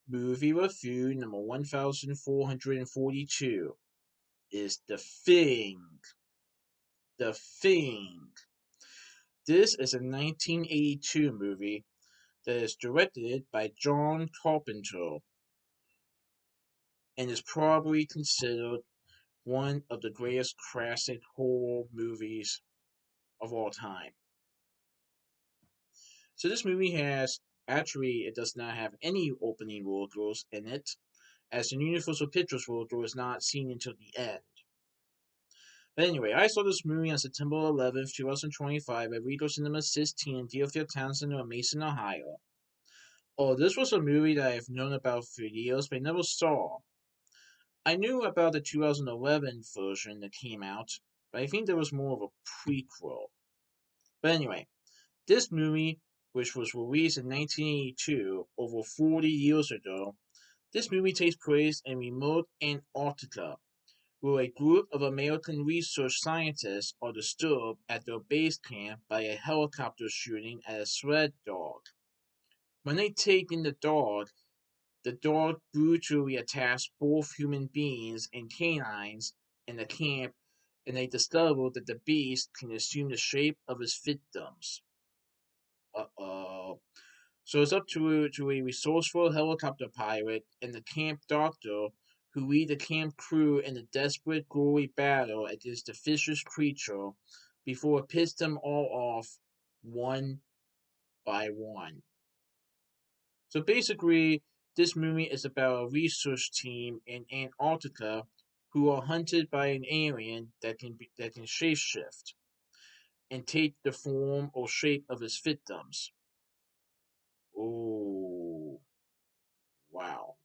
Movie review number 1442 is The Thing. The Thing. This is a 1982 movie that is directed by John Carpenter and is probably considered one of the greatest classic horror movies of all time. So this movie it does not have any opening logos in it, as the Universal Pictures logo is not seen until the end. But anyway, I saw this movie on September 11th, 2025 at Regal Cinemas 16 in Deerfield Towne Center in Mason, Ohio. Oh, this was a movie that I've known about for years but never saw. I knew about the 2011 version that came out, but I think there was more of a prequel. But anyway, this movie, which was released in 1982, over 40 years ago, this movie takes place in remote Antarctica, where a group of American research scientists are disturbed at their base camp by a helicopter shooting at a sled dog. When they take in the dog brutally attacks both human beings and canines in the camp, and they discover that the beast can assume the shape of its victims. Uh-oh. So it's up to a resourceful helicopter pilot and the camp doctor who lead the camp crew in a desperate, gory battle against the vicious creature before it pits them all off one by one. So basically, this movie is about a research team in Antarctica who are hunted by an alien that can shapeshift and take the form or shape of its victims. Oh, wow.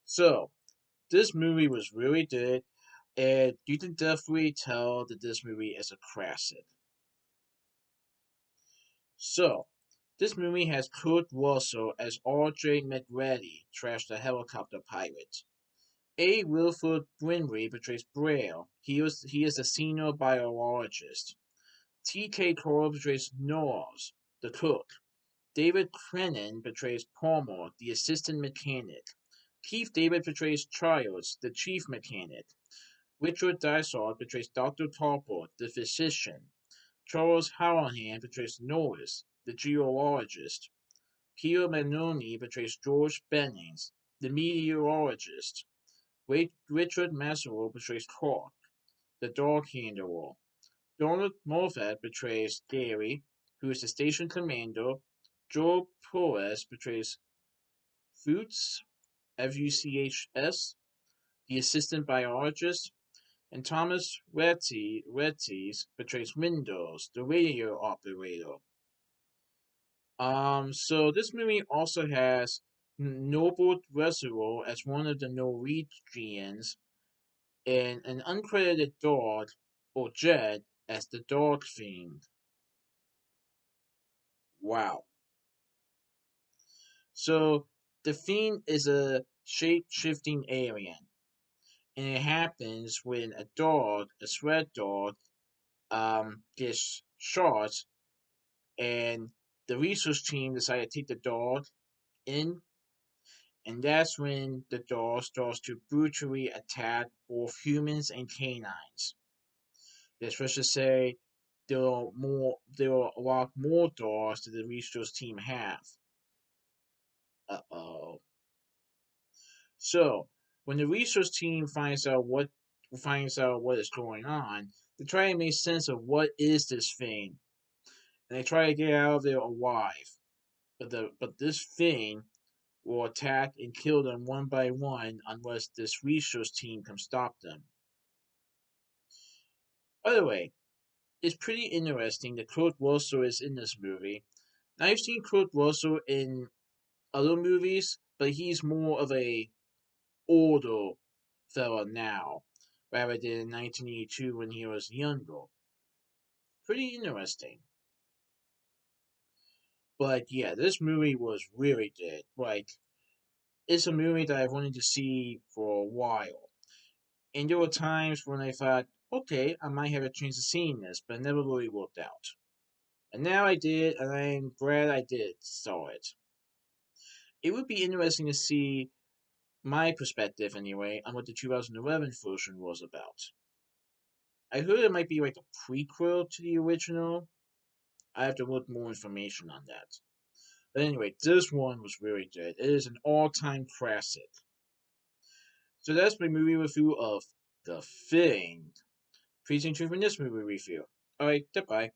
So, this movie was really good, and you can definitely tell that this movie is a classic. So, this movie has Kurt Russell as R.J. McReady, trash the helicopter pilot. A. Wilford Brimley portrays Braille. He is a senior biologist. T.K. Cole portrays Norris, the cook. David Crennan portrays Palmer, the assistant mechanic. Keith David portrays Childs, the chief mechanic. Richard Dysart portrays Dr. Tarport, the physician. Charles Hallahan portrays Norris, the geologist. Peter Manoni portrays George Bennings, the meteorologist. Richard Maslow portrays Clark, the dog handler. Donald Moffat portrays Gary, who is the station commander. Joe Perez portrays Fuchs, Fuchs, the assistant biologist, and Thomas Retes portrays Windows, the radio operator. So this movie also has Norbert Reservoir as one of the Norwegians, and an uncredited dog, or Jed, as the dog fiend. Wow. So the fiend is a shape-shifting alien, and it happens when a sled dog, gets shot, and the research team decided to take the dog in, and that's when the dog starts to brutally attack both humans and canines. Let's just say there are a lot more dogs that the research team have. Uh-oh. So when the research team finds out what is going on, they try to make sense of what is this thing, and they try to get out of there alive. But this thing will attack and kill them one by one unless this research team can stop them. By the way, it's pretty interesting that Kurt Russell is in this movie. Now, I've seen Kurt Russell in other movies, but he's more of a older fella now, rather than in 1982 when he was younger. Pretty interesting. But yeah, this movie was really good. Like, it's a movie that I've wanted to see for a while. And there were times when I thought, okay, I might have a chance of seeing this, but it never really worked out. And now I did, and I'm glad I did saw it. it would be interesting to see my perspective anyway on what the 2011 version was about. I heard it might be like a prequel to the original. I have to look more information on that. But anyway, this one was really good. It is an all-time classic. So that's my movie review of The Thing. Please tune in for this movie review. Alright, goodbye.